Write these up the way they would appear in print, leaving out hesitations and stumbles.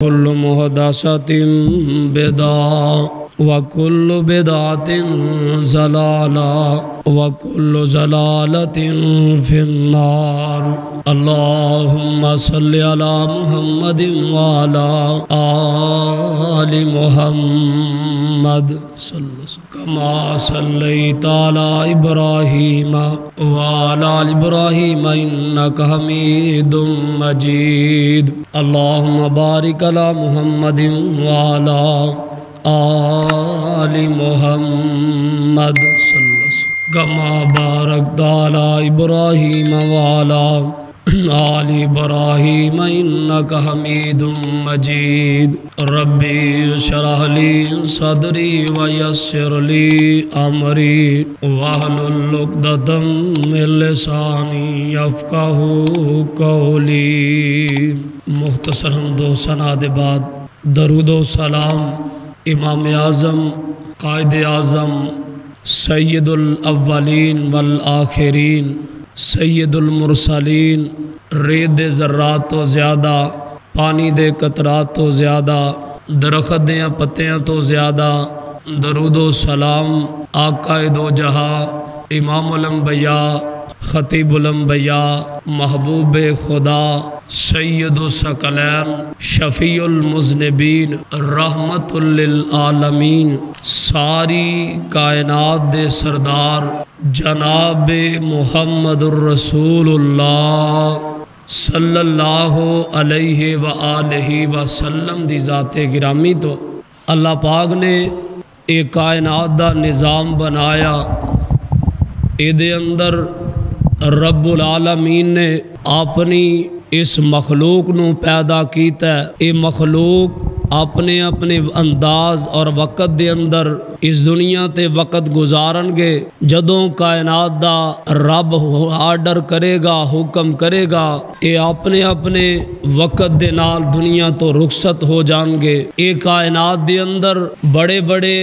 كل محدثة بدعة وكل بدعة ضلالة وكل ضلالة في النار. اللهم صل على محمد وعلى آل محمد كما صليت على إبراهيم وعلى آل إبراهيم إنك حميد مجيد. اللهم بارك على محمد وعلى آل محمد كما باركت على إبراهيم وعلى آل إبراهيم إنك حميد مجيد. ربي اشرح لي صدري ويسر لي أمري واحلل عقدة من لساني يفقهوا قولي. مختصر حمد و ثنا دے بعد درود و سلام امام اعظم قائد اعظم سید الاولین والآخرین سید المرسلین رید ذرات تو زیادہ پانی دے قطرات تو زیادہ درخت دیاں پتیاں تو زیادہ درود و سلام آقا دو جہاں امام الانبیاء خطیب الانبیاء محبوب خدا سید الثقلین شفیع المذنبین رحمت للعالمین ساری کائنات دے سردار جناب محمد الرسول اللہ صلی اللہ علیہ وآلہ وسلم دی ذات گرامی. تو اللہ پاک نے ایک کائنات دا نظام بنایا. اے دے اندر رب العالمین نے اپنی اس مخلوق نو پیدا کیتا ہے. اے مخلوق اپنے اپنے انداز اور وقت دے اندر اس دنیا تے وقت گزارن گے. جدوں کائنات دا رب آرڈر کرے گا حکم کرے گا اے اپنے اپنے وقت دے نال دنیا تو رخصت ہو جان گے. اے کائنات دے اندر بڑے بڑے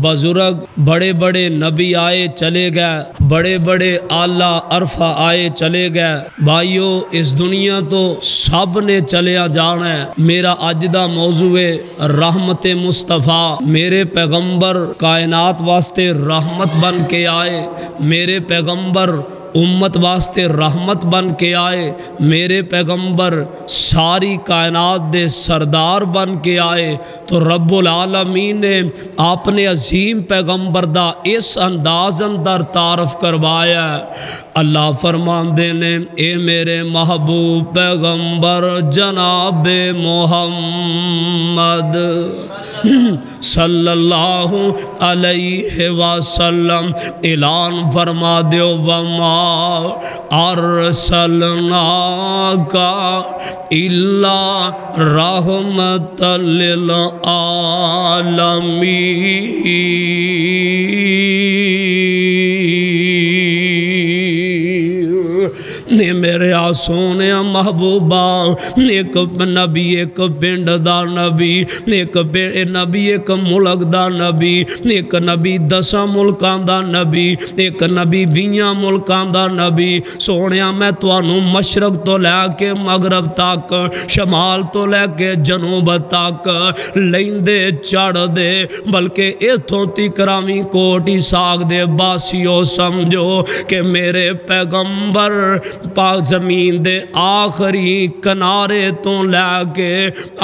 بزرگ بڑے بڑے نبی آئے چلے گئے, بڑے بڑے اعلیٰ عرفہ آئے چلے گئے. بھائیو اس دنیا تو سب نے چلیا جانا ہے. میرا اج دا موضوع ہے رحمت مصطفیٰ. میرے پیغمبر کائنات واسطے رحمت بن کے آئے, میرے پیغمبر امت واسطے رحمت بن کے آئے, میرے پیغمبر ساری کائنات دے سردار بن کے آئے. تو رب العالمین نے اپنے عظیم پیغمبر دا اس انداز اندر تعارف کروایا ہے. اللہ فرماندے نے اے میرے محبوب پیغمبر جناب محمد صلی اللہ علیہ وسلم اعلان فرما دیو وما ارسلناک الا رحمت نے میرے آسونے محبوبہ ایک نبی ایک پنڈ دا نبی ایک نبی ایک ملک دا نبی ایک نبی 10 ملکاں دا نبی ایک نبی 20 ملکاں دا نبی. سونیا میں توانوں مشرق تو لے کے مغرب تک شمال تو لے کے جنوب تک لیندے چڑھ دے بلکہ ایتھوں تکرامی کوٹی ساگ دے باسیو سمجھو کہ میرے پیغمبر پاک زمین دے آخری کنارے تو لے کے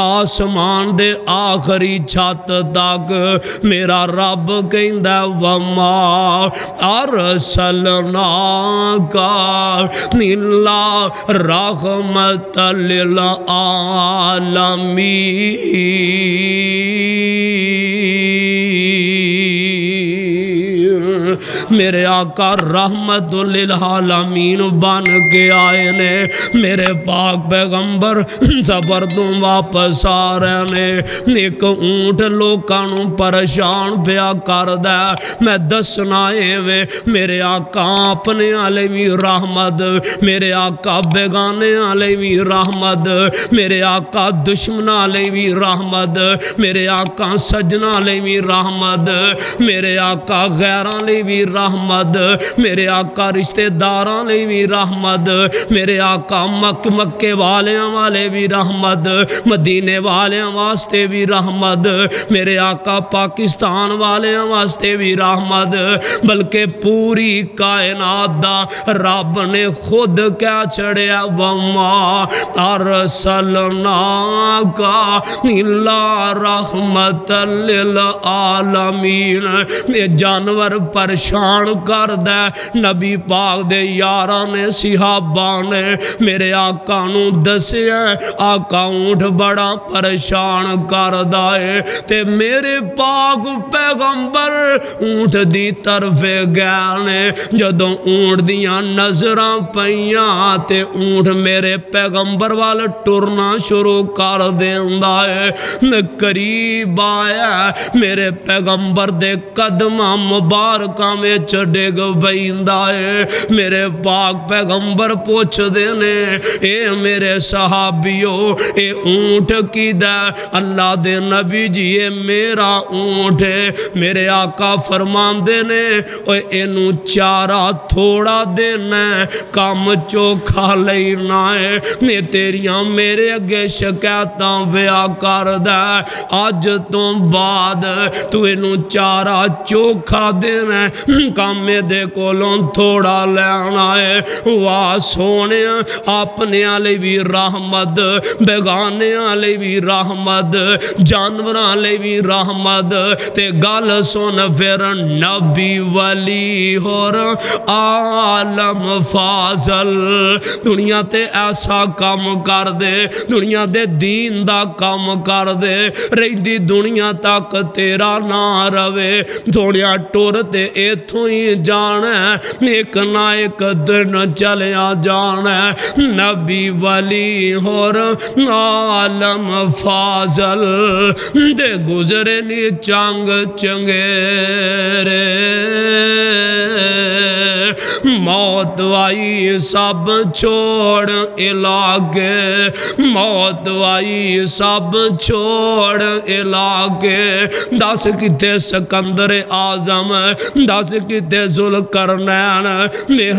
آسمان دے آخری چھت تک میرا رب کہندا وما ارسلناک الا رحمت للعالمین. میرے آقا رحمت للعالمین بن کے آئے نے. میرے پاک پیغمبر زبردوں واپس آ رہے نے. ایک اونٹ لوکانوں پریشان پیا کر دے. میں دسنا وے میرے آقا اپنے علیمی رحمت, میرے آقا بیگانے علیمی رحمت, میرے آقا دشمن علیمی رحمت, میرے آقا سجنہ علیمی رحمت, میرے آقا غیران علیمی رحمت, میرے آقا رشتے داراں لئی بھی رحمت، میرے آقا مکے والیاں والے بھی رحمت، مدینے والیاں واسطے بھی رحمت، میرے آقا پاکستان والیاں واسطے بھی رحمت، بلکہ پوری کائنات دا رب نے خود کیا چھڑیا وما ارسلناک الا رحمت للعالمین۔ یہ جانور پریشان کر دے، نبی پاک دے یاراں نے صحابہ نے میرے آقا نو دسیا آقا اونٹ بڑا پریشان کر دائے، تے میرے پاک پیغمبر اونٹ دی طرف گئے، جدوں اونٹ دیاں نظراں پیاں تے اونٹ میرے پیغمبر وال ٹرنا شروع کر دیندا ہے، قریب آیا میرے پیغمبر دے قدماں مبارکاں وچ ڈگ پیندا ہے، میرے پاک پیغمبر پوچھ دینے اے میرے صحابیو اے اونٹ کی دا؟ اللہ دے نبی جی یہ میرا اونٹ ہے۔ میرے آقا فرمان دینے اوے اینو چارہ تھوڑا دینا ہے، کام چوکھا لینا ہے، میں تیریاں میرے اگے شکایتاں بیا کر دے، آج تو بعد تو اینو چارہ چوکھا دینا ہے، کام میں دے کولوں تھوڑا لینا ہے۔ واہ سونے اپنے آلے بھی رحمت، بیگانے آلے بھی رحمت، جانوراں لے بھی رحمت، تے گال سن پھر نبی ولی اور عالم فاضل دنیا تے ایسا کام کر دے، دنیا دے دین دا کام کر دے، رہی دنیا تک تیرا نہ روے، تھوڑیا ٹور تے ایتھوں ہی جانا ہے، ایک نہ ایک دن چلیا جانا ہے، نبی ولی اور عالم فاضل دے گزرے نی چنگ چنگیرے، موت آئی سب چھوڑ علاقے، موت آئی سب چھوڑ علاقے، دس کتے سکندر اعظم، دس کتے ذوالقرنین،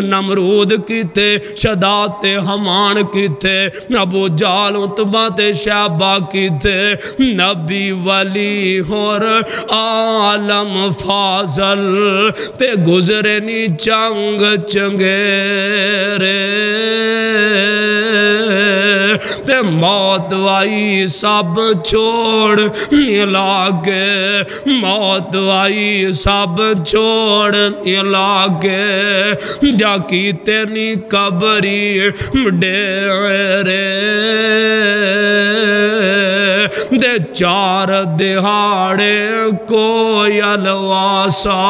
نمرود کتے شداد حمان کتے، ابو جہل عتبہ شیبہ کتے، نبی ولی اور عالم فاضل تے گزرے نی چنگ چنگیرے، تے موت آئی سب چھوڑ علاقے، موت آئی سب چھوڑ علاقے، جا کیتے نی قبری ڈیرے، دے چار دہاڑے کوئی الواسا،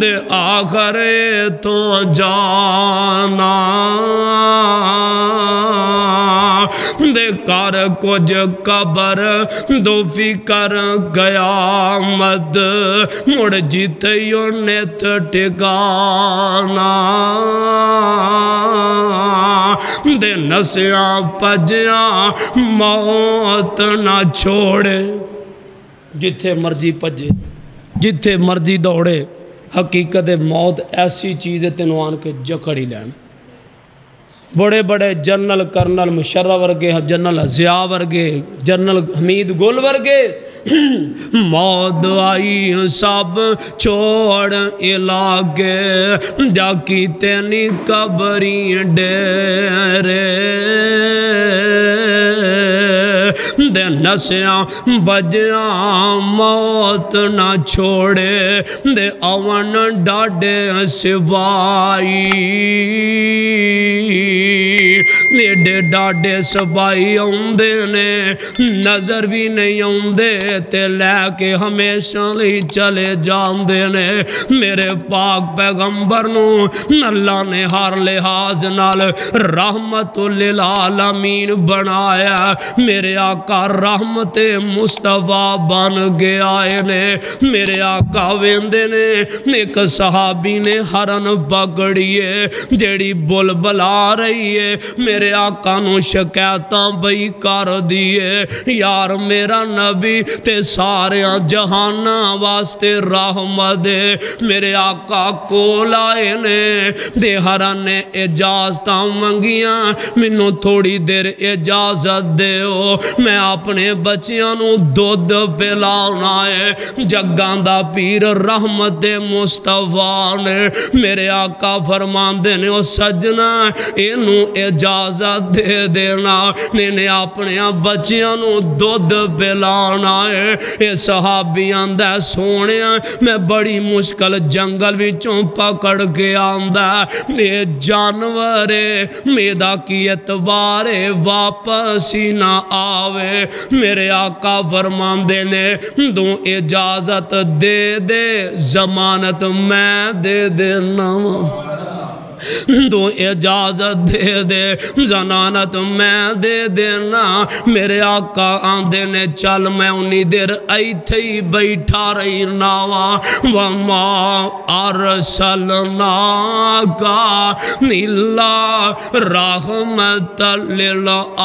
دے آخرے تو جانا، دے کر کچھ قبر دو فکر قیامت، مڑ جیتے یو نیت ٹکانا، دے نسیاں پجیاں موت نہ چھوڑے، جتھے مرضی پجے جتھے مرضی دوڑے، حقیقت موت ایسی چیز ہے تینوں آن کے جکڑ ہی لینا۔ بڑے بڑے جنرل کرنل مشرف ورگے، جنرل ضیاء ورگے، جنرل حمید گل ورگے، موت آئی سب چھوڑ علاقے، جا کی تینی قبری ڈیرے، دے نسیاں بجیاں موت نہ چھوڑے، دے اون ڈاڈے سپائی، نیڈے ڈاڈے سپائی اوندے نے، نظر بھی نہیں اوندے تے لے کے ہمیشہ لئی چلے جاندے نے، میرے پاک پیغمبر نو اللہ نے ہر لحاظ نال رحمت للعالمین بنایا، میرے آقا رحمت مصطفیٰ بن کے آئے نے میرے آقا ویندے نے ایک صحابی نے ہرن پکڑیے جیڑی بلبلا رہی ہے میرے آقا نو شکایتاں بئی کر دیے یار میرا نبی تے سارے جہانا واسطے رحمت دے میرے آقا کول آئے نے دے ہرن نے اجازتاں منگیاں منو تھوڑی دیر اجازت دے ہو میں اپنے بچیاں نو دودھ پلانا ہے جگان دا پیر رحمت مصطفیٰ نے میرے آقا فرماندے نے او سجنا اینو اجازت دے دینا نے اپنے بچیاں نو دودھ پلانا ہے اے صحابی آندہ سونے میں بڑی مشکل جنگل وچوں پکڑ کے آندہ اے جانورے میدہ کی اعتبارے واپس ہی نہ آوے میرے آقا فرماندے نے دو اجازت دے دے ضمانت میں دے دینا تو اجازت دے دے ضمانت میں دے دینا میرے آقا آندے نے چل میں انہی دیر ایتھے ہی بیٹھا رہی ناوا وما ارسلنا کا نیلا رحمت للعالمین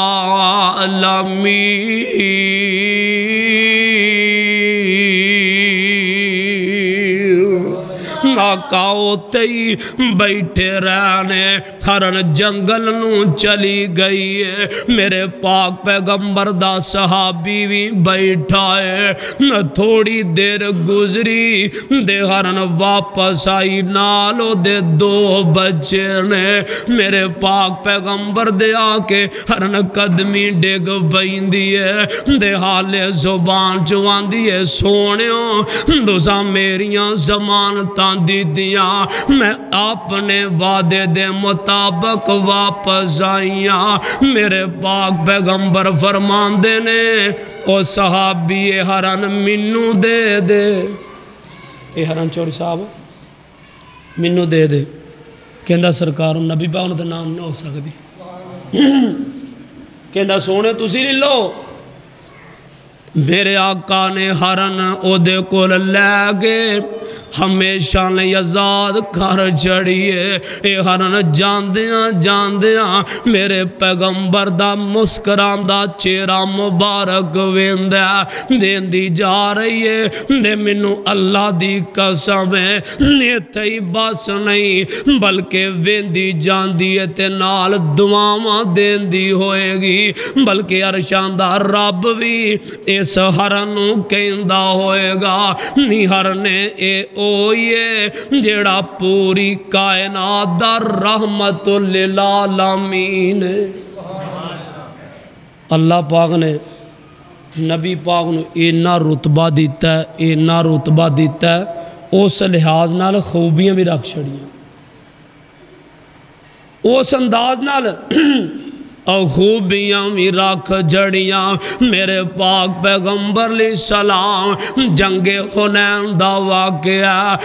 آقا ہوتے ہی بیٹھے رہنے ہرن جنگل نو چلی گئی ہے میرے پاک پیغمبر دا صحابی بھی بیٹھا ہے تھوڑی دیر گزری دے ہرن واپس آئی نالو دے دو بچے نے میرے پاک پیغمبر دے آکے ہرن قدمی ڈگ بین دیئے دے حال زبان چوان دیئے سونیوں دوسا میریاں زمان تان دی دیاں میں اپنے وعدے دے مطابق واپس آئیاں میرے پاک پیغمبر فرمان دینے او صحابی ہرن منو دے دے اے ہرن چوری صاحب منو دے دے کہندہ سرکار نبی پاک نے نام نہ ہو سکتی کہندہ سونے تسی لے لو میرے آقا نے ہرن او دے کو لے گے ہمیشہ نے یزاد کر چڑھیے اے ہرن جاندیاں میرے پیغمبر دا مسکران دا چہرہ مبارک ویندہ دین دی جا رہی ہے دے منو اللہ دی قسم ہے نیت ہی بس نہیں بلکہ ویندی جان دی تے نال دعاواں دین دی ہوئے گی بلکہ عرشان دا رب بھی اس ہرنوں کہندہ ہوئے گا نی ہرنے اے اوئے جیڑا پوری کائنات دا رحمت للعالمین اللہ پاک نے نبی پاک نے اینا رتبہ دیتا ہے اینا رتبہ دیتا ہے اس لحاظ نال خوبیاں بھی رکھ چھڑیاں اس انداز نال خوبیاں بھی رکھ جڑیاں میرے پاک پیغمبر علیہ السلام جنگ حنین دا واقعہ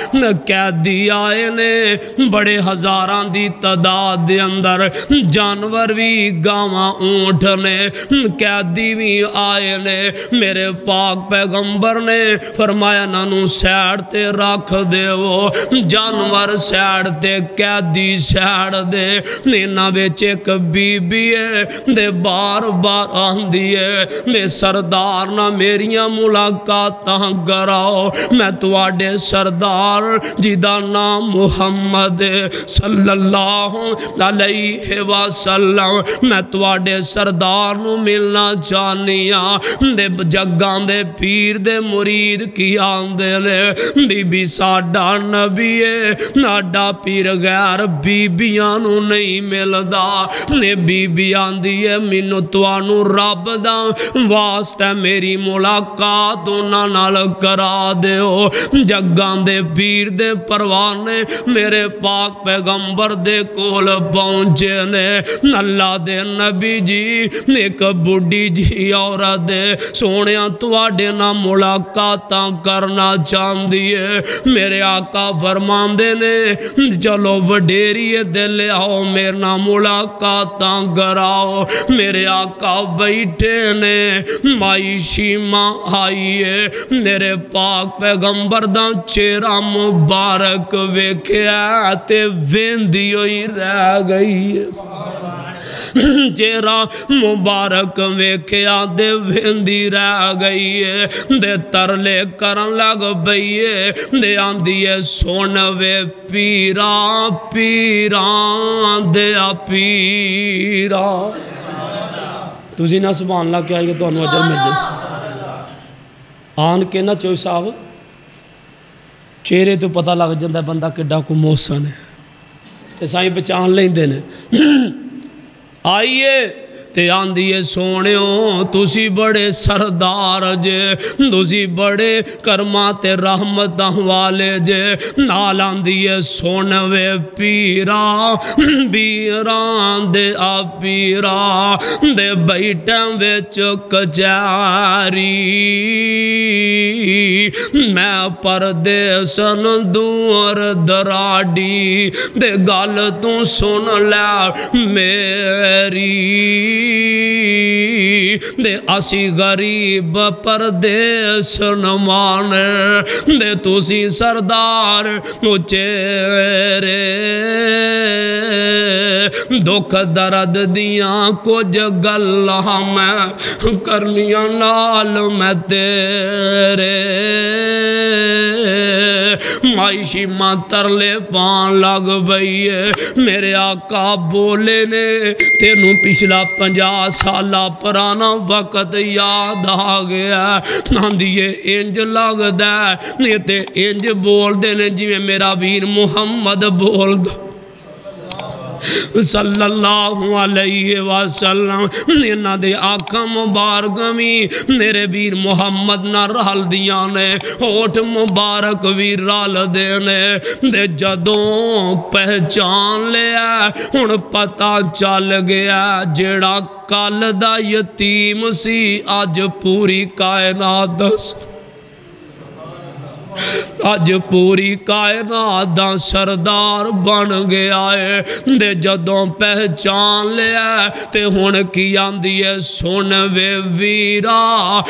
قیدی آئے نے بڑے ہزاران دی تعداد دے اندر جانور بھی گاواں اونٹ نے قیدی بھی آئے نے میرے پاک پیغمبر نے فرمایا نانو سیڑ تے رکھ دے وہ جانور سیڑ تے قیدی سیڑ دے نینا بیچ ایک بی بی ہے دے بار بار آن دیئے میں سردار نہ میریاں ملاقاتاں کراؤ میں تواڈے سردار جیدہ نام محمد صلی اللہ علیہ وسلم میں تواڈے سردار نو ملنا چاہنیاں دے جگان دے پیر دے مرید کی آن دے لے بی بی ساڈا نبی ہے ناڈا پیر غیر بی بیاں نو نہیں ملدا نے بی بی آن دیئے منو توانو رب دا واسطہ میری ملاقات انہاں نال کرا دے ہو جگان دے پیر دے پروانے میرے پاک پیغمبر دے کول پہنچے نے اللہ دے نبی جی ایک بڑی جی عورت دے سونیاں تواڈے نا ملاقاتاں کرنا چاہن دیئے میرے آقا فرمان دے نے چلو وڈیری دے لے آؤ میرے نا ملاقاتاں کرا آؤ میرے آقا بیٹھے نے مائی شیمہ آئیے میرے پاک پیغمبر دا چہرہ مبارک ویکھیا تے ویندی ہوئی رہ گئی ہے چہرہ مبارک ویکھیا دے ویندی رہ گئی ہے دے ترلے کرن لگ بئیے دے آندیے سون وے پیرا پیران دیا پیرا تُسی نہ سبحان اللہ کیا ہے تو انو اجر مل دے آن کے نا چوئی صاحب چہرے تو پتہ لگ جندہ بندہ کڈا کو موسن ہے تے سائیں پہچان لیں دینے آئیے تے آندیے سونیوں تُسی بڑے سردار جے تُسی بڑے کرمات رحمت والے جے نال آندیے سونوے پیرا بیران دے آ پیرا دے بیٹھیں وچ کچاری میں پردیسن دور دراڈی دے گال تو سن لے میری دے اسی غریب پردیس نمانے دے تُسی سردار چہرے دکھ درد دیاں کچھ گلہ میں کرنیاں نال میں تیرے معیشی ماں ترلے پان لگ بئیے میرے آقا بولے نے تینوں پچھلا 50 سالہ پرانا وقت یاد آ گیا ناندیے انج لگ دے نیتے انج بول دینے جی میں میرا ویر محمد بول دو صلی اللہ علیہ وسلم نینا دے آقا مبارکمی میرے ویر محمد نہ رال دیاں نے ہوٹ مبارک ویر رال دینے دے جدوں پہچان لیا ہن پتہ چل گیا جڑا کل دا یتیم سی آج پوری کائنات دس آج پوری کائنات دا سردار بن گیا ہے دے جدوں پہچان لیا تے ہون کی آندی ہے سن وے ویرا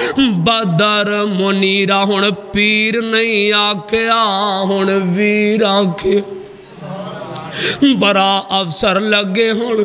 بدر منیرہ ہون پیر نہیں آکھیا ہون ویر آکھے برا افسر لگے ہون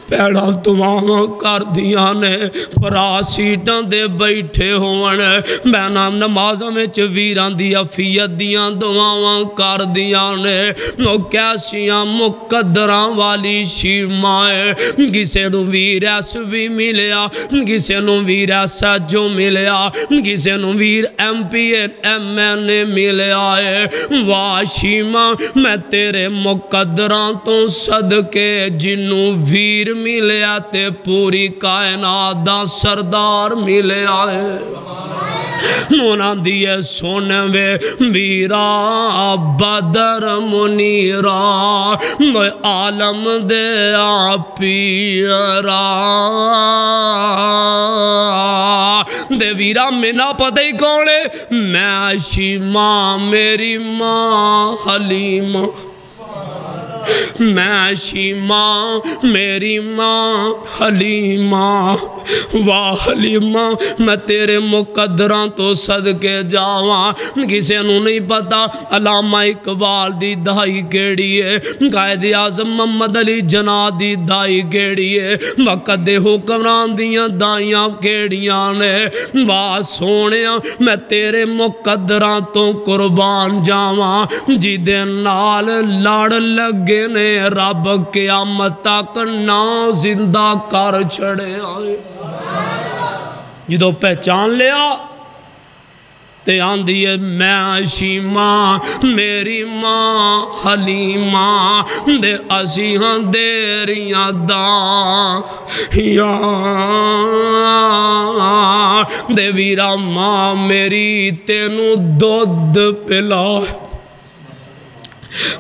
پیڑا دعاواں کر دیاں نے پرا سیٹاں دے بیٹھے ہوئن میں نام نمازوں میں ویران دیا فیت دیاں دعاواں کر دیاں نے نو کیسیاں مقدران والی شیمائے کسے نو ویر ایس بھی ملیا کسے نو ویر ایسا جو ملیا کسے نو ویر ایم پی ایم این ملیا ہے واہ شیمہ میں تیرے مقدران تو صدقے جنو ویر ملیا تے پوری کائنات دا سردار ملیا ہے نونا دیئے سونوے ویرا بدر منیرا عالم دے پیرا دے ویرا مینا پتہ ہی کونے میں شیمہ میری ماں حلیمہ میں شیمہ میری ماں حلیمہ واہ حلیمہ میں تیرے مقدران تو صدقے جاواں کسے نو نہیں پتا علامہ اقبال دی دائی کیڑی ہے قائد اعظم محمد علی جناح دی دائی کیڑی ہے وقت دے حکمران دیاں دائیاں کیڑیاں نے واہ سونیاں میں تیرے مقدران تو قربان جاواں جی دے نال لڑ لگے نے رب قیامت تک نا زندہ کر چھڑے آئے جدو پہچان لیا تے آندھی ہے میں شیمہ میری ماں حلیمہ دے اسیہاں دیریاں داں یا دے ویرا ماں میری تینوں دودھ پلا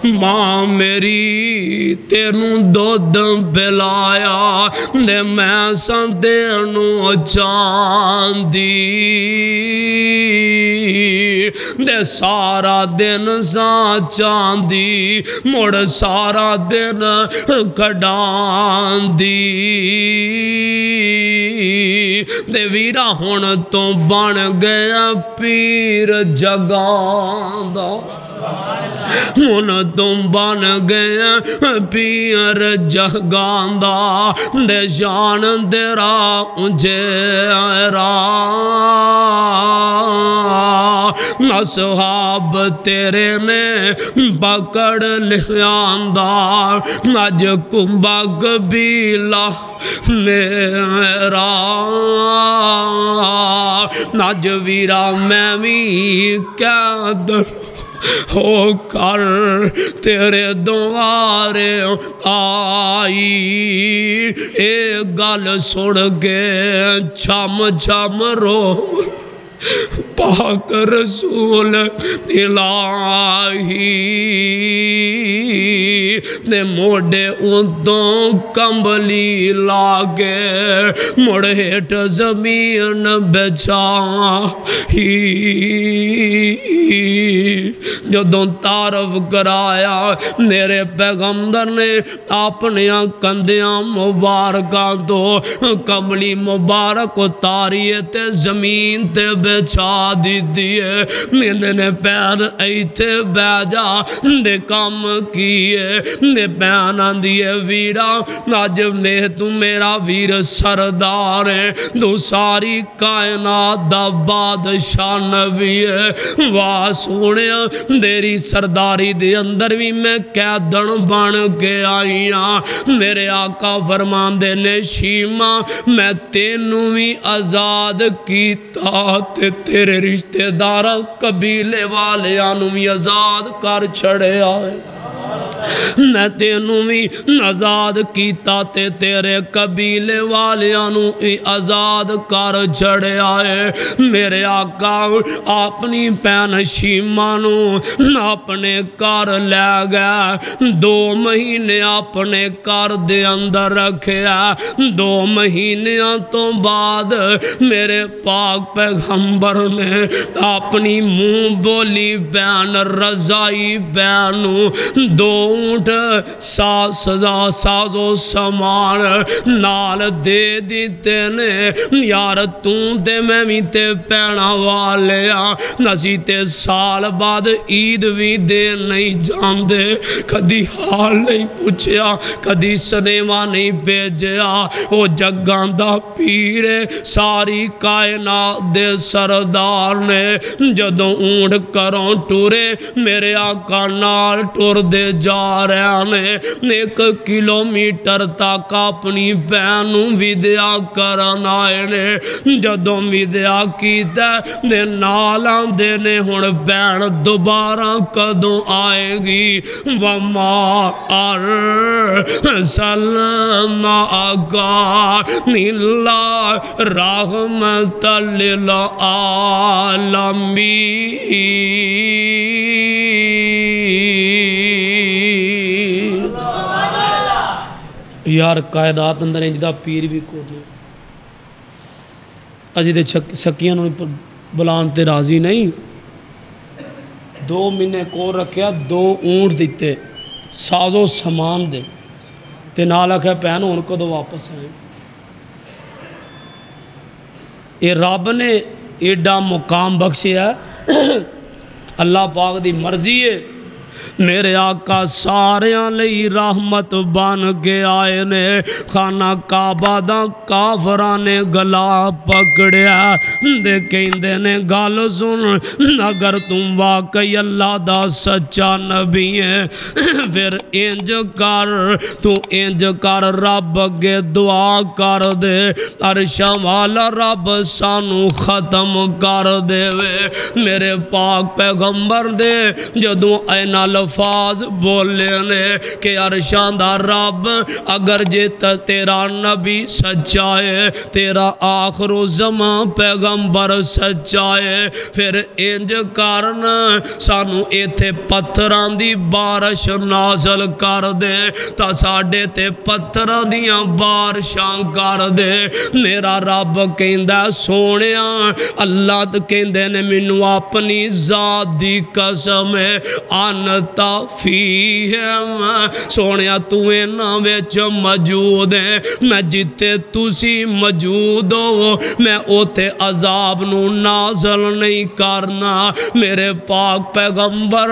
ماں میری تینوں دودھ پلایا دے میں سندینوں چاندی دے سارا دن سا چاندی مڑ سارا دن کڈان دی دے ویرا ہون تو بن گیا پیر جگان دا ہون تو بن گیا پیر جگان دا دے شان تیرا اونچیرا اصحاب تیرے نے پکڑ لیاندا اج کمبا قبیلہ میرا اج ویرا میں بھی قید ہو کر تیرے دوارے آئی اے گل سن کے چھم چھم رو پاک رسول الہی نے موڑے ادوں کمبلی لاگے مڑ ہیٹ زمین بچائی جدوں تعارف کرایا میرے پیغمبر نے اپنے کندیاں مبارکاں تو کملی مبارک اتاریے تے زمین تے بچا دی دیئے میں نے پیر ایتھے بیجا دے کام کیے دے پیانا دیئے ویرا آج میں تو میرا ویر سردار ہے تو ساری کائنات دا بادشاہ نبی ہے واہ سونے دیری سرداری دے اندر بھی میں قیدن بن کے آئیاں میرے آقا فرمان دے نشیمہ میں تینوں بھی آزاد کیتا تے تیرے رشتہ دارا قبیلے والے آنوں بھی آزاد کر چھڑے آئے میں تینوں بھی آزاد کیتا تے تیرے قبیلے والے آنوں بھی آزاد کر چھڑے آئے میرے آقا اپنی پین شیمانوں اپنے کار لے گیا 2 مہینے اپنے کار دے اندر رکھیا 2 مہینیاں تو بعد میرے پاک پیغمبر نے اپنی منہ بولی بین رضائی بینوں 2 اونٹ سازو سامان نال دے دیتے نے یار توں تے میں بھی تے پینا والیا نسی تے سال بعد عید بھی دے نہیں جاندے کدی حال نہیں پوچھیا کدی سنیما نہیں بھیجیا او جگاں دا پیرے ساری کائنات دے سردار نے جدوں اونٹ کروں ٹورے میرے آقا نال ٹور دے جا رہے ہیں 1 کلومیٹر تک اپنی بینوں ویدیا کرنا ہے جدوں ویدیا کیتا نے نالاں دینے ہون بین دوبارہ کدوں آئے گی وما ارسلنا آقا نیلا رحمت للعالمین یار قائدات اندر انجدہ پیر بھی کو دے اجی دے سکیاں نے بلانتے راضی نہیں 2 مہینے کو رکھیا 2 اونٹ دیتے سازو سامان دے تے نالا کہ پہن ان کو دو واپس آئیں یہ رب نے ایڈا مقام بخشیا ہے اللہ پاک دی مرضی ہے میرے آقا ساریاں لئی رحمت بن کے آئے نے خانہ کعبہ دا کافران نے گلا پکڑیا دے کہندے نے گال سن اگر تم واقعی اللہ دا سچا نبی ہے پھر انج کر رب اگے دعا کر دے عرش والا رب سانو ختم کر دے وے میرے پاک پیغمبر دے جدوں اینا الفاظ بولے نے کہ عرشاں دا رب اگر جے تیرا نبی سچا ہے، تیرا آخر زمان پیغمبر سچا ہے، پھر انج کرنا سانو ایتھے پتھران دی بارش نازل کر دے تا ساڑے تے پتھران دیاں بارشاں کر دے۔ میرا رب کہندہ سونیاں اللہ کہندے نے منو اپنی ذات دی قسم ہے آنتا فیہم سونیاں تو اینا ویچ موجود ہے، میں جتے تسی موجود ہو میں اوتے عذاب نو نازل نہیں کرنا۔ میرے پاک پیغمبر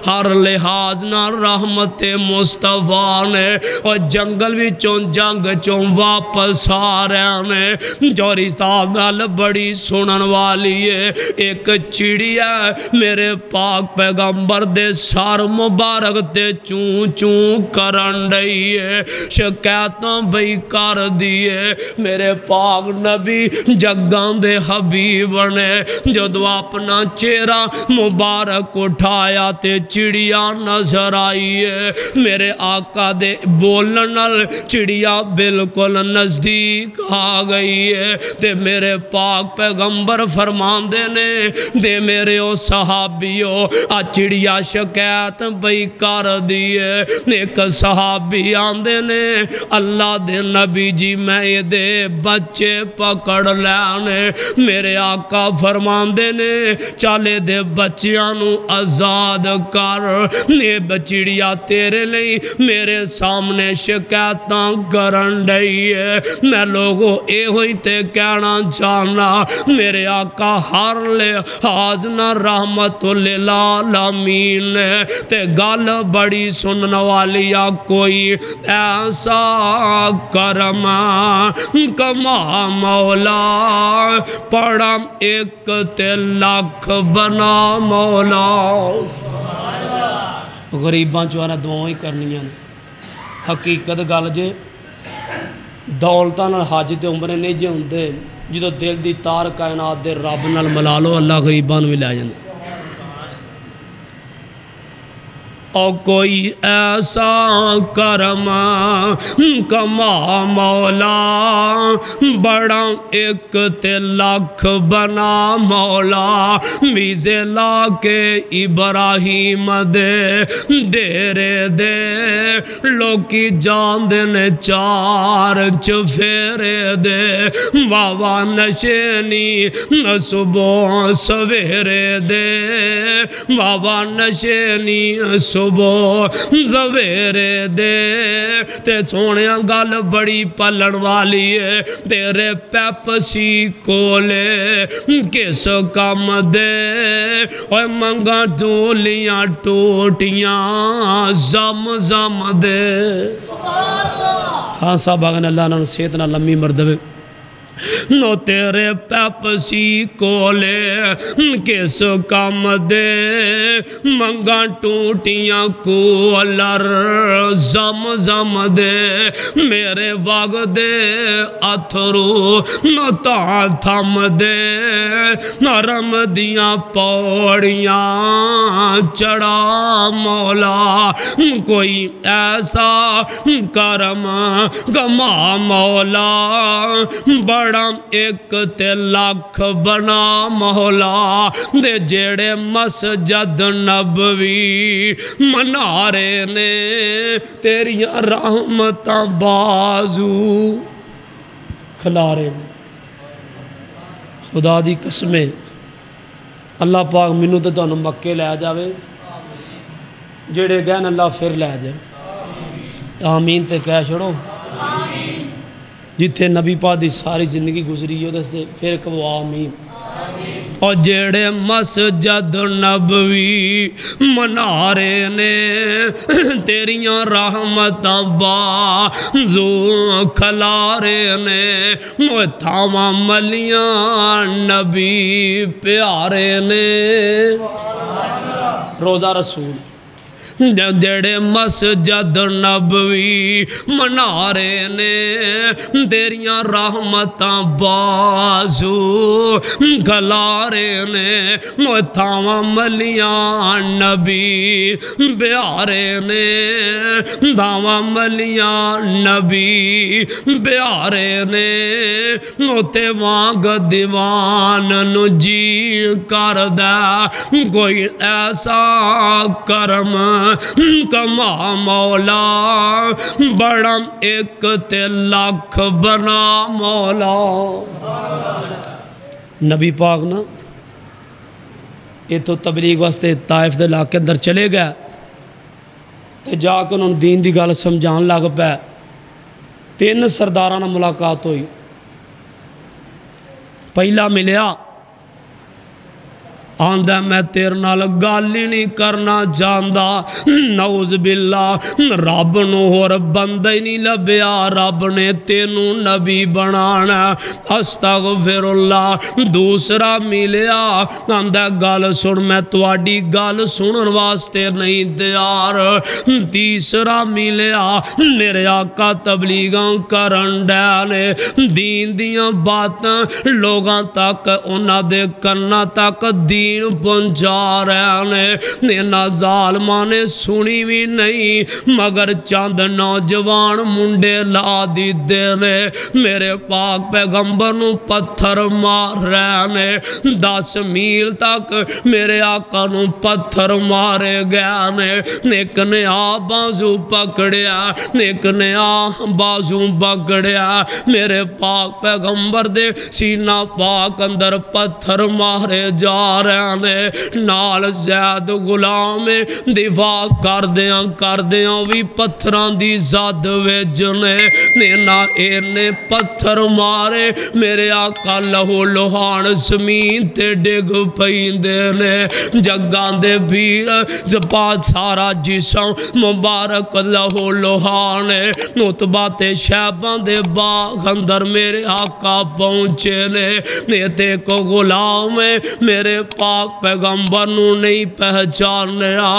ہر لحاظ نہ رحمت مصطفیٰ نے اور جنگل بھی جنگ چون واپس آ رہے ہیں۔ جوری صاحب نال بڑی سنن والی ہے، ایک چڑیا میرے پاک پیغمبر دے سار مبارک تے چون چون کرن رہی ہے، شکایتاں بھئی کر دیئے۔ میرے پاک نبی جگان دے حبیب نے جدو اپنا چہرہ مبارک اٹھایا تے چڑیا نظر آئی ہے۔ میرے آقا دے بولنل چڑیا بالکل نزدیک آ گئی ہے تے میرے پاک پیغمبر فرمان دینے دے میرے او صحابیوں آ چڑیا شکایت بھئی کر دیئے۔ ایک صحابی آندے نے اللہ دے نبی جی میں دے بچے پکڑ لینے۔ میرے آقا فرمان دینے چالے دے بچیانو آزاد کر، یہ بچڑیا تیرے لئی میرے سامنے شکایتاں کرن رہی ہے۔ میں لوگوں اے ہوئی تے کہنا چاہنا میرے آقا ہر لحاظ نہ رحمت للعالمین تے گال بڑی سنن والی کوئی ایسا کرم کما مولا پڑھا ایک تے لاکھ بنا مولا۔ غریباں چوانا دعائیں ہی کرنی ہیں، حقیقت گل جے دولتاں نال حاجت عمرے نہیں جے ہوندے، جدو دل دی تار کائنات دے رب نال ملا لو اللہ غریباں بھی لے جاندے۔ اور کوئی ایسا کرم کما مولا بڑا ایک تے لاکھ بنا مولا۔ میزے لا کے ابراہیم دے ڈیرے دے لوکی جان دینے چار چفیرے دے واوا نشینی صبح سویرے دے واوا نشینی صبح زویرے دے تے سونیاں گل بڑی پلن والی ہے۔ تیرے پیپسی کولے کس کم دے اوہ منگا ٹولیاں ٹوٹیاں زم زم دے۔ خان صاحب آگن اللہ نے سیتنا لمبی مردوے نو تیرے پیپسی کولے کس کم دے منگا ٹوٹیاں کولر زم زم دے میرے واگ دے اتھرو نو تا تھم دے نرم دیاں پوڑیاں چڑھا مولا۔ کوئی ایسا کرم گما مولا بڑا ایک تے لاکھ بنا مولا۔ دے جیڑے مسجد نبوی منارے نے تیریاں رحمتاں بازو کھلارے نے۔ خدا دی قسمیں اللہ پاک منو تے تانوں مکے لے جاوے، جیڑے گئن اللہ پھر لے جائے۔ آمین تے کہہ چھڑو۔ جتھے نبی پاک دی ساری زندگی گزری ہے پھر کہو آمین۔ اور جیڑے مسجد نبوی منارے نے تیریاں رحمتاں بازو کھلارے نے تھاواں ملیاں نبی پیارے نے۔ روزہ رسول جڑے مسجد نبوی منا رہے نے تیریاں رحمتاں بازو گھلا رہے نے تھاواں ملیاں نبی بیارے نے دھاواں ملیاں نبی بیارے نے تے وانگ دیوان نو جی کر دے کوئی ایسا کرم کما مولا بڑا ایک تے لاکھ بنا مولا نبی پاک نا یہ تو تبلیغ واسطے طائف دے علاقے اندر چلے گئے تے جا کے انہوں نے دین دی گل سمجھان لگ پے 3 سرداراں نال ملاقات ہوئی پہلا ملیا آندہ میں تیرے نال گل ہی نہیں کرنا چاہندا نعوذ باللہ رب نو اور بندہ ہی نہیں لبیا رب نے تینوں نبی بنانا استغفر اللہ دوسرا ملیا آندہ گل سن میں تواڈی گل سنن واسطے نہیں تیار تیسرا ملیا میرے آقا تبلیغاں کرن ڈالے دین دیاں باتاں لوگاں تک انہاں دے کرنا تک دین پہنچا رہے نے نہ ظالماں نے سنی بھی نہیں مگر چند نوجوان منڈے لا دی دینے میرے پاک پیغمبر نو پتھر مار رہے 10 میل تک میرے آقا نو پتھر مارے گئے ایک نے آ بازو پکڑیا ایک نے آ بازو پکڑیا میرے پاک پیغمبر دے سینہ پاک اندر پتھر مارے جا رہے نال زید غلام دفاع کر دیاں بھی پتھران دی زد ویجنے نینا اینے پتھر مارے میرے آقا لہو لوہان زمین تے ڈگ پہندے نے جگان دے بھیر زباد سارا جسم مبارک لہو لوہانے نتبات شیبان دے باغ اندر میرے آقا پہنچے نے نیتے کو غلام میرے پاک پیغمبر نو نہیں پہچانیا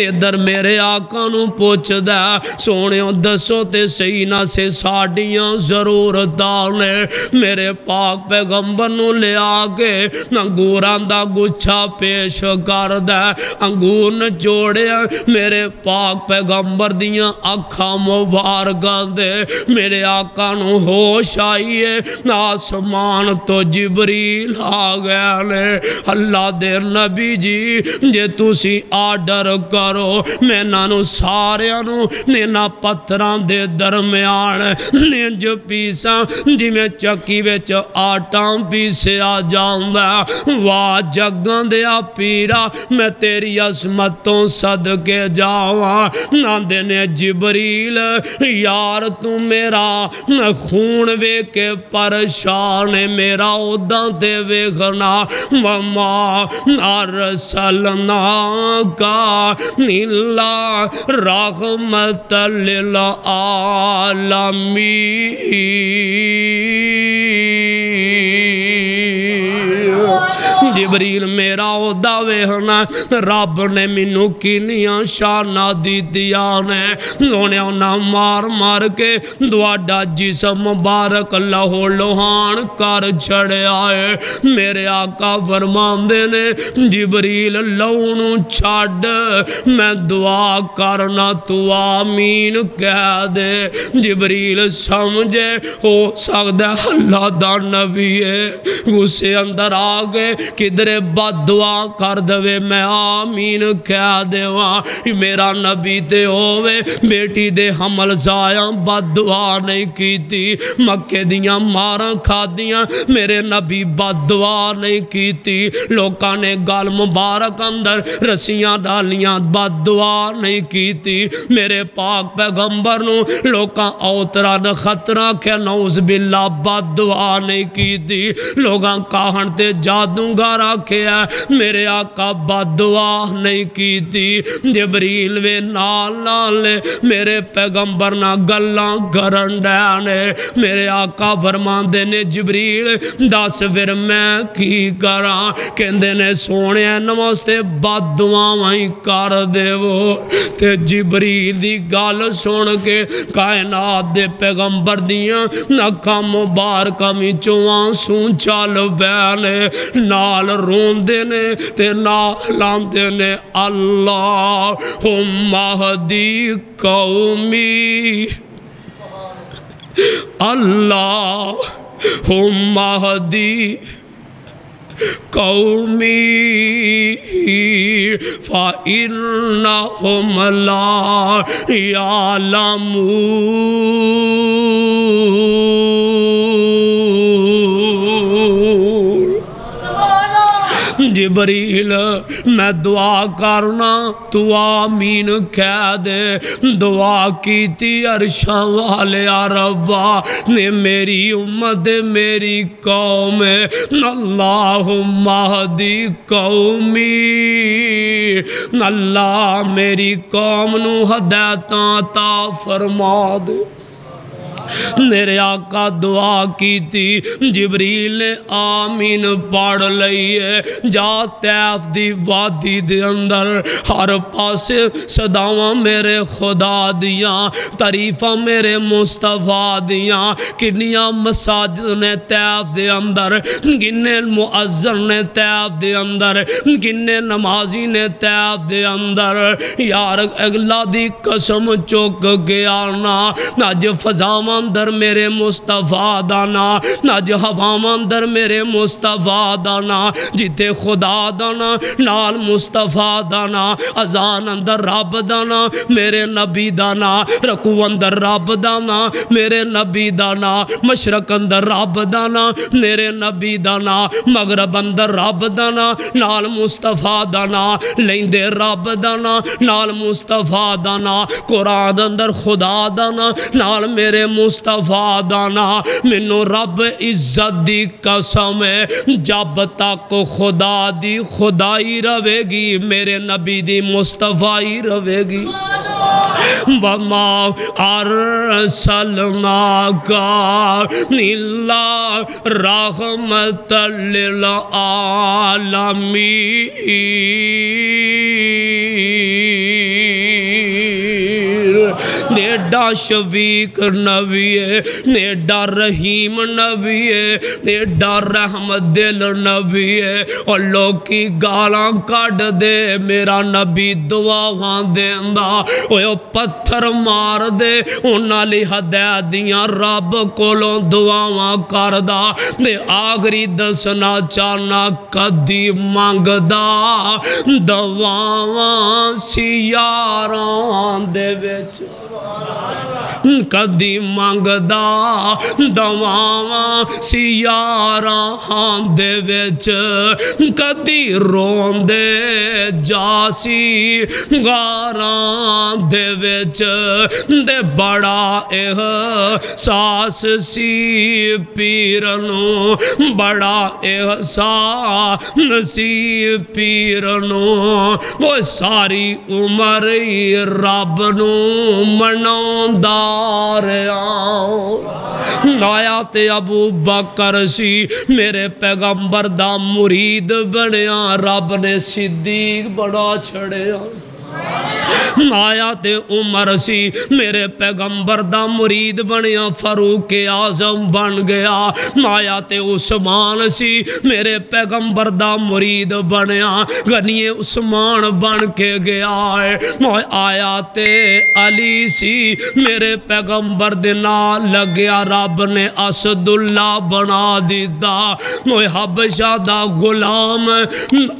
ادھر میرے آقا نو پوچھ دے سونیوں دسو تے سینہ سے ساڑیاں ضرورتاں نے میرے پاک پیغمبر نو لے آگے انگوران دا گچھا پیش کر دے انگور نچوڑے میرے پاک پیغمبر دیاں اکھا مبارکاں دے میرے آقا نو ہوش آئیے آسمان تو جبریل آگیا نے اللہ دے نبی جی جے تُسی آڈر کرو میں نانو سارے انو نینا پتھران دے درمیان نینج پیسا جی میں چکی ویچ آٹاں پیسے آ جاؤں دا واہ جگن دیا پیرا میں تیری عظمتوں صدقے جاؤں ناندے نے جبریل یار تو میرا خون وے کے پرشان میرا عدہ دے ویغنا وما ارسلنا کا نیلا رحمت للعالمین جبریل میرا عہدہ ویہنا رب نے منو کینیاں شانہ دی دیانے انہیں انہاں مار مار کے دوڑا جسم مبارک لہو لوہان کر چھڑے آئے میرے آقا فرمان دینے جبریل لونوں چھاڑ میں دعا کرنا تو آمین کہہ دے جبریل سمجھے ہو سکتا اللہ دا نبی ہے اسے اندر آگے کدھر بد دعا کر دوے میں آمین کہہ دے وہاں میرا نبی تے ہوئے بیٹی دے حمل زائیاں بد دعا نہیں کی تھی مکہ دیاں ماراں کھا دیاں میرے نبی بد دعا نہیں کی تھی لوکاں نے گال مبارک اندر رسیاں ڈالیاں بد دعا نہیں کی تھی میرے پاک پیغمبر نو لوکاں اوترا نہ خطرہ کہ نعوذ باللہ بد دعا نہیں کی تھی لوگاں کاہن تے جادوں گا پیار آکھیا میرے آقا بد دعا نہیں کی تھی جبریل وے نال نال میرے پیغمبر نہ گلاں کرن ڈے میرے آقا فرماندے نے جبریل دس پھر میں کی کراں کہندے نے سونے نمستے بد دعاواں کر دے وہ تے جبریل دی گل سن کے کائنات دے پیغمبر دیاں اکھاں مبارکاں وچوں آنسو چل پینے نال روندے نے تے نال آندے نے اللہم اہدی قومی اللہم اہدی قومی فَإِنَّهُمْ لَا يَعْلَمُونَ جبریل میں دعا کرنا تو آمین کہہ دے دعا کی تھی عرشاں والے ربا نے میری امت میری قوم اللہم اہدی قومی اللہ میری قوم نو ہدایتاں عطا فرما دے میرے آقا دعا کی تھی جبریل نے آمین پڑھ لئیے جا طیف دی وادی دے اندر ہر پاس صداواں میرے خدا دیاں تعریفاں میرے مصطفیٰ دیاں کنیاں مساجد نے طیف دے اندر گنے مؤذن نے طیف دے اندر گنے نمازی نے طیف دے اندر یار اگلا دی قسم چوک گیا نا جو فضاواں اندر میرے مصطفیٰ دانا ناج ہواواں اندر میرے مصطفیٰ دانا جتے خدا دانا نال مصطفیٰ دانا اذان اندر رب دانا میرے نبی دانا رکوع اندر رب دانا میرے نبی دانا مشرق اندر رب دانا میرے نبی دانا مغرب اندر رب دانا نال مصطفیٰ دانا لیندے رب دانا نال مصطفیٰ دانا قرآن اندر خدا دانا نال میرے مصطفیٰ دانا منو رب عزت دی قسم ہے جب تک خدا دی خدائی روے گی میرے نبی دی مصطفیٰ روے گی وَمَا أَرْسَلْنَاكَ إِلَّا رَحْمَةً لِلْعَالَمِينَ نیڈا شفیق نبی ہے نیڈا رحیم نبی ہے نیڈا رحمت دل نبی ہے اور لوگ کی گالاں کٹ دے میرا نبی دعاواں دیندہ وہ پتھر مار دے انہاں لی ہدایت دیاں رب کولوں دعاواں کردہ دے آخری دسنا چانا کدی مانگدہ دعاواں سیاراں دے وچ کدی مانگدا دعاواں سیاراں دے وچ کدی روندے جاسی غاراں دے وچ دے بڑا احساس سی پیرنو بڑا احساس سی پیرنو وہ ساری عمر رب نو مناؤں دار آیات ابو بکر سی میرے پیغمبر دا مرید بنیا رب نے صدیق بڑا چھڑیا آیات عمر سی میرے پیغمبر دا مرید بنیا فاروق اعظم بن گیا آیات عثمان سی میرے پیغمبر دا مرید بنیا غنی عثمان بن کے گیا ہے آیات علی سی میرے پیغمبر دینا لگیا رب نے اسد اللہ بنا دیتا حبشہ دا غلام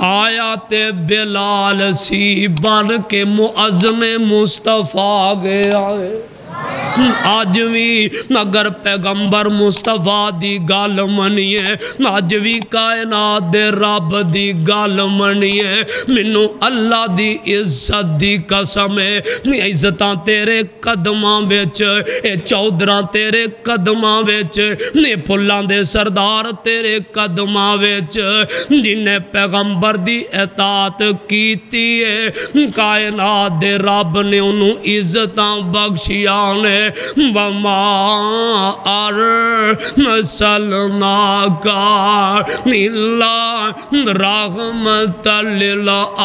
آیات بلال سی بن کے مؤذن مصطفیٰ گیا ہے آج بھی اگر پیغمبر مصطفیٰ دی گال منیے آج بھی کائنات دے رب دی گال منیے منو اللہ دی عزت دی قسم ہے عزتاں تیرے قدماں وچ اے چودراں تیرے قدماں وچ نے پھلاں دے سردار تیرے قدماں وچ جنہیں پیغمبر دی اطاعت کیتی ہے کائنات دے رب نے انہوں عزتاں بخشیانے وما ارسلناک الا رحمت للعالمین